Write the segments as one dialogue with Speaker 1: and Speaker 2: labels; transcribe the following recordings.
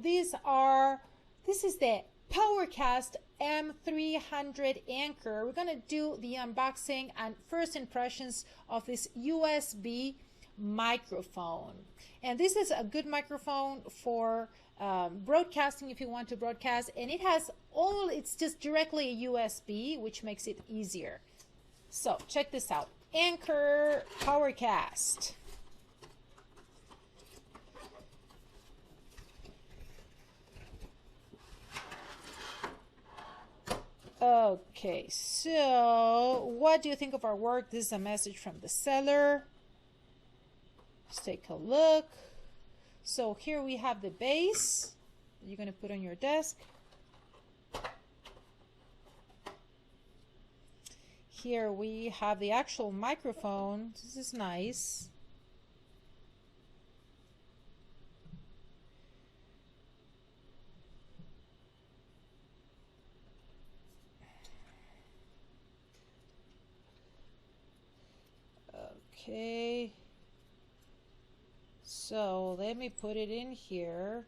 Speaker 1: This is the PowerCast M300 Anker. We're going to do the unboxing and first impressions of this USB microphone. And this is a good microphone for broadcasting if you want to broadcast. And it's just directly a USB, which makes it easier. So check this out. ANKER PowerCast. Okay, so what do you think of our work? This is a message from the seller. Let's take a look. So here we have the base that you're going to put on your desk. Here we have the actual microphone. This is nice. Okay, so let me put it in here.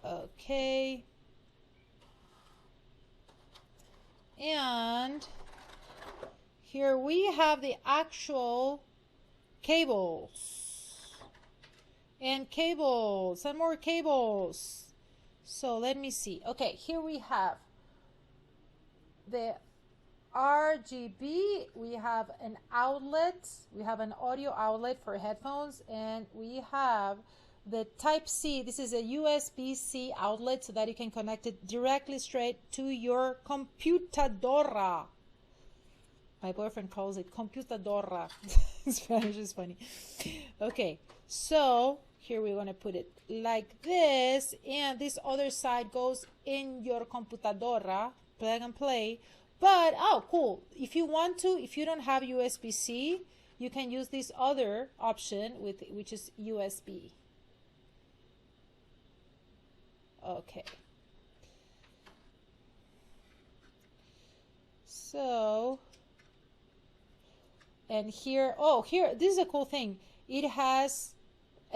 Speaker 1: Okay, and here we have the actual cables. And cables and more cables. So let me see. Okay, here we have the RGB. We have an outlet. We have an audio outlet for headphones, and we have the Type C. This is a USB-C outlet so that you can connect it directly straight to your computadora. My boyfriend calls it computadora. Spanish is funny. Okay, so here we're going to put it like this, and this other side goes in your computadora, plug and play. But oh, cool, if you want to, if you don't have USB-C, you can use this other option which is USB. Okay, so, and here, this is a cool thing. It has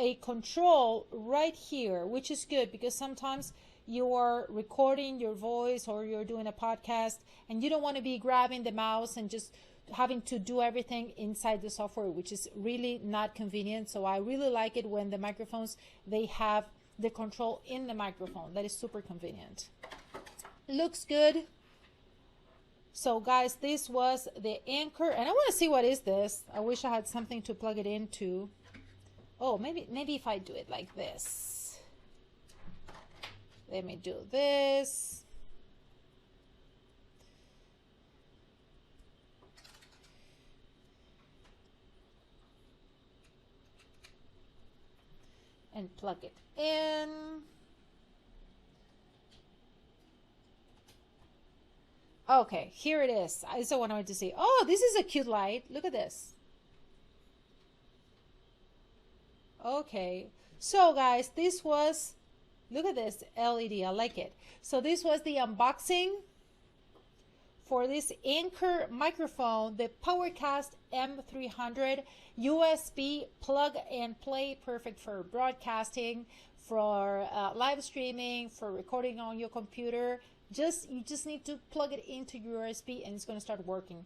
Speaker 1: a control right here, which is good because sometimes you are recording your voice or you're doing a podcast and you don't want to be grabbing the mouse and just having to do everything inside the software, which is really not convenient. So I really like it when the microphones, they have the control in the microphone. That is super convenient. Looks good. So guys, this was the Anker, and I want to see what is this. I wish I had something to plug it into. Oh, maybe if I do it like this. Let me do this. And plug it in. Okay, here it is. I just wanted to see. Oh, this is a cute light. Look at this. Okay, so guys, this was, look at this LED. I like it. So this was the unboxing for this Anker microphone, the PowerCast M300 USB plug and play, perfect for broadcasting, for live streaming, for recording on your computer. You just need to plug it into your USB and it's going to start working.